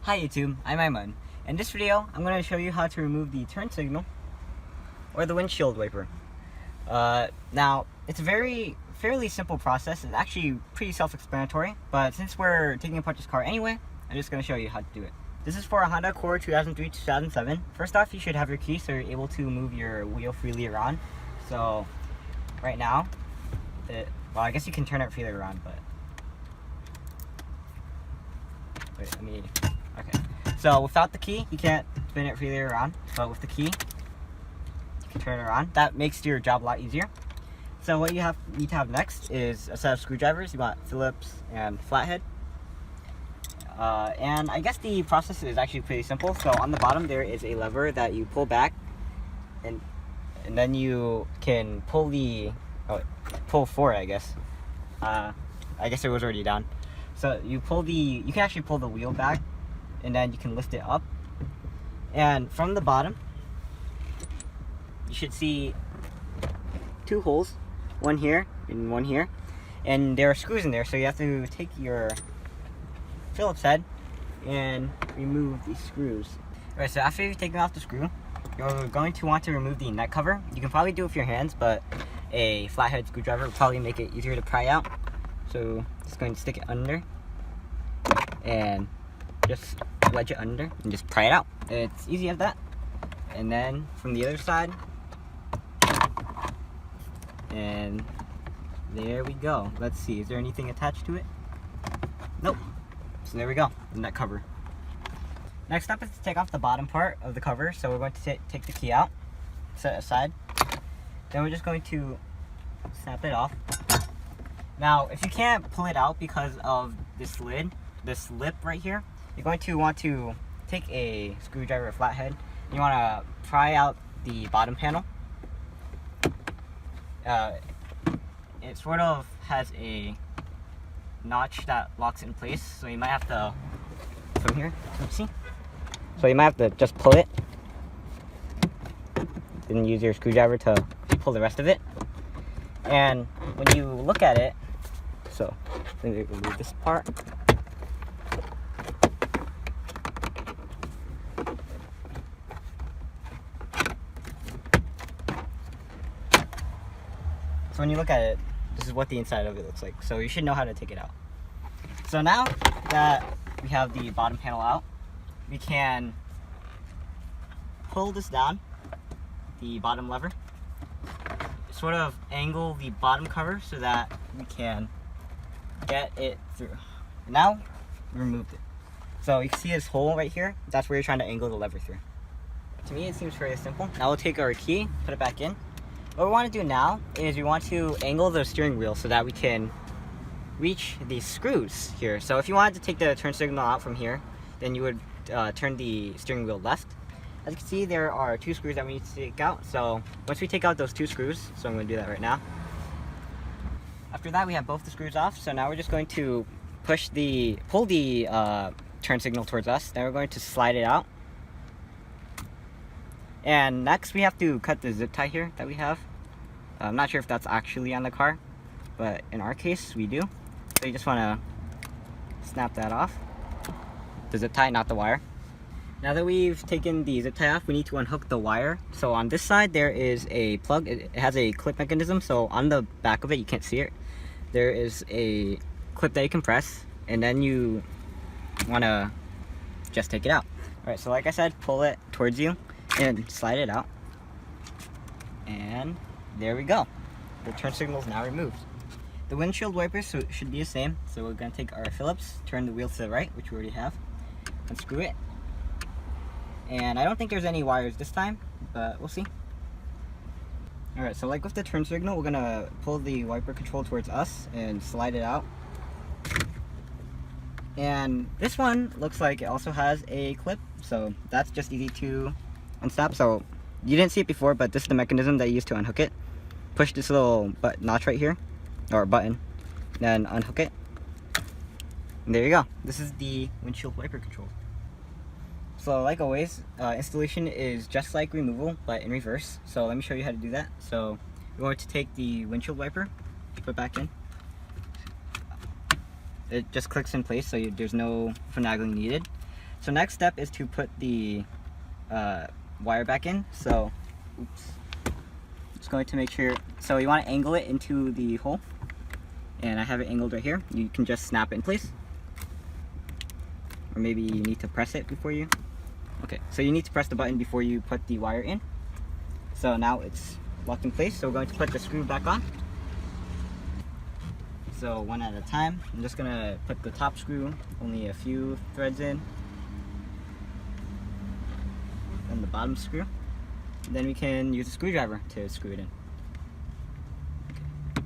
Hi YouTube, I'm Aiman. In this video, I'm going to show you how to remove the turn signal or the windshield wiper. Now, it's a fairly simple process. It's actually pretty self-explanatory, but since we're taking apart this car anyway, I'm just going to show you how to do it. This is for a Honda Accord 2003-2007. First off, you should have your key so you're able to move your wheel freely around. So, right now, well, I guess you can turn it freely around, but... Wait, let me... Okay, so without the key, you can't spin it freely around, but with the key, you can turn it around. That makes your job a lot easier. So what you need to have next is a set of screwdrivers. You want Phillips and flathead. And I guess the process is actually pretty simple. So on the bottom there is a lever that you pull back, and then you can pull pull forward, I guess. I guess it was already down. So you can actually pull the wheel back, and then you can lift it up. And from the bottom, you should see two holes, one here and one here. And there are screws in there, so you have to take your Phillips head and remove these screws. Alright, so after you've taken off the screw, you're going to want to remove the neck cover. You can probably do it with your hands, but a flathead screwdriver will probably make it easier to pry out. So just going to stick it under and just wedge it under and just pry it out. It's easy as that. And then from the other side, and there we go. Let's see, is there anything attached to it? Nope. So there we go, the neck cover. Next up is to take off the bottom part of the cover. So we're going to take the key out, set it aside. Then we're just going to snap it off. Now, if you can't pull it out because of this lid, this lip right here, you're going to want to take a screwdriver or flathead. You want to pry out the bottom panel. It sort of has a notch that locks it in place, so you might have to, from here, see? So you might have to just pull it, then use your screwdriver to pull the rest of it. And when you look at it, so let me remove this part. So when you look at it, this is what the inside of it looks like. So you should know how to take it out. So now that we have the bottom panel out, we can pull this down, the bottom lever, sort of angle the bottom cover so that we can get it through. Now we removed it. So you can see this hole right here. That's where you're trying to angle the lever through. To me, it seems very simple. Now we'll take our key, put it back in. What we want to do now is we want to angle the steering wheel so that we can reach these screws here. So if you wanted to take the turn signal out from here, then you would turn the steering wheel left. As you can see, there are two screws that we need to take out. So once we take out those two screws, so I'm going to do that right now. After that, we have both the screws off. So now we're just going to pull the turn signal towards us. Then we're going to slide it out. And next we have to cut the zip tie here that we have. I'm not sure if that's actually on the car, but in our case we do. So you just want to snap that off. The zip tie, not the wire. Now that we've taken the zip tie off, we need to unhook the wire. So on this side there is a plug. It has a clip mechanism, so on the back of it, you can't see it, there is a clip that you can press, and then you want to just take it out. Alright, so like I said, pull it towards you and slide it out, and there we go. The turn signal is now removed. The windshield wipers should be the same. So we're going to take our Phillips, turn the wheel to the right, which we already have, unscrew it. And I don't think there's any wires this time, but we'll see. Alright, so like with the turn signal, we're going to pull the wiper control towards us and slide it out. And this one looks like it also has a clip, so that's just easy to unsnap. So you didn't see it before, but this is the mechanism that you use to unhook it. Push this little notch right here, or button, then unhook it. And there you go. This is the windshield wiper control. So like always, installation is just like removal, but in reverse. So let me show you how to do that. So we're going to take the windshield wiper, put it back in. It just clicks in place, so there's no finagling needed. So next step is to put the wire back in. So, oops. Just going to make sure, so you want to angle it into the hole. And I have it angled right here. You can just snap it in place. Or maybe you need to press it before you. Okay, so you need to press the button before you put the wire in. So now it's locked in place. So we're going to put the screw back on. So one at a time. I'm just gonna put the top screw, only a few threads in. And the bottom screw. And then we can use a screwdriver to screw it in. Okay.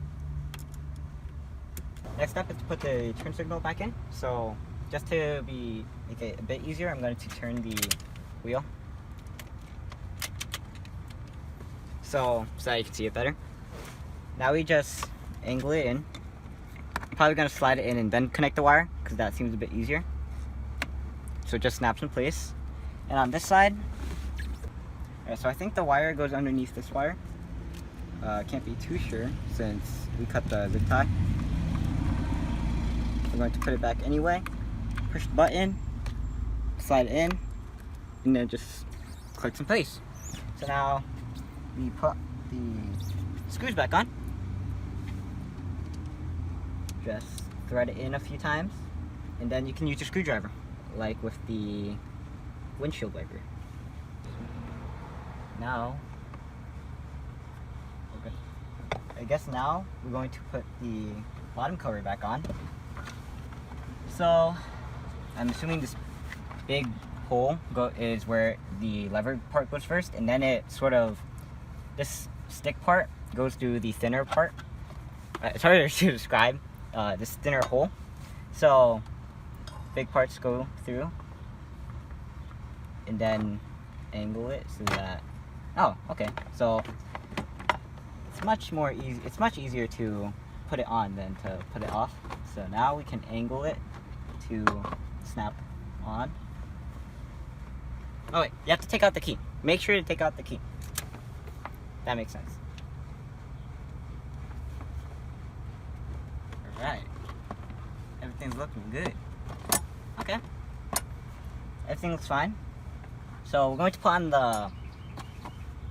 Next step is to put the turn signal back in. So just to make it a bit easier, I'm going to turn the wheel. So that you can see it better. Now we just angle it in. I'm probably going to slide it in and then connect the wire, because that seems a bit easier. So it just snaps in place. And on this side, so I think the wire goes underneath this wire. Can't be too sure since we cut the zip tie. I'm going to put it back anyway. Push the button, slide it in, and then just clicks in place. So now we put the screws back on. Just thread it in a few times, and then you can use your screwdriver, like with the windshield wiper. Now, I guess now we're going to put the bottom cover back on. So I'm assuming this big hole is where the lever part goes first, and then it sort of, this stick part goes through the thinner part. It's harder to describe, this thinner hole. So big parts go through, and then angle it so that, oh, okay. So it's much easier to put it on than to put it off. So now we can angle it to snap on. Oh wait, you have to take out the key. Make sure to take out the key. That makes sense. Alright. Everything's looking good. Okay. Everything looks fine. So we're going to put on the,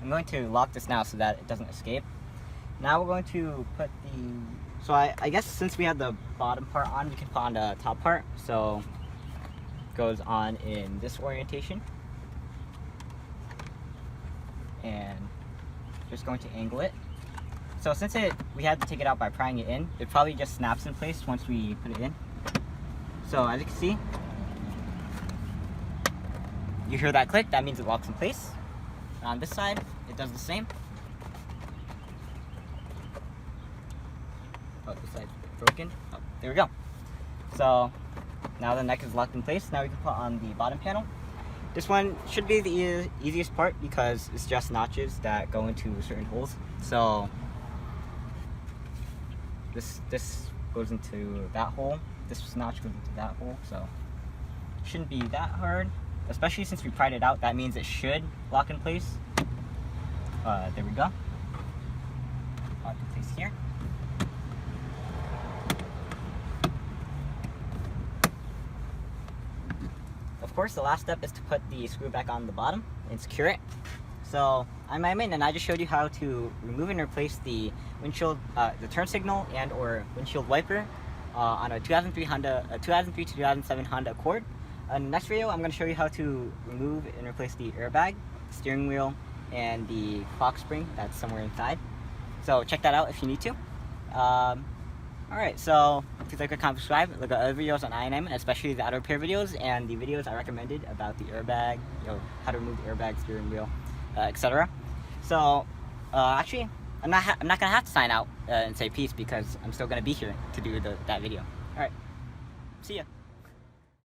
I'm going to lock this now so that it doesn't escape. Now we're going to put the, so I guess since we have the bottom part on, we can put on the top part. So it goes on in this orientation. And just going to angle it. So since we had to take it out by prying it in, it probably just snaps in place once we put it in. So as you can see, you hear that click, that means it locks in place. And on this side, it does the same. Oh, this side's broken. Oh, there we go. So now the neck is locked in place. Now we can put on the bottom panel. This one should be the easiest part because it's just notches that go into certain holes. So this goes into that hole. This notch goes into that hole. So it shouldn't be that hard, especially since we pried it out. That means it should lock in place. There we go. Lock in place here. Of course, the last step is to put the screw back on the bottom and secure it. So I'm Aiman, and I just showed you how to remove and replace the windshield, the turn signal and or windshield wiper on a 2003 to 2007 Honda Accord. In the next video, I'm going to show you how to remove and replace the airbag, steering wheel, and the clock spring that's somewhere inside. So check that out if you need to. Alright, so please like, comment, subscribe, look at other videos on EYeOnAiman, especially the auto repair videos and the videos I recommended about the airbag, how to remove the airbag, steering wheel, etc. So actually, I'm not gonna have to sign out and say peace because I'm still gonna be here to do that video. Alright, see ya.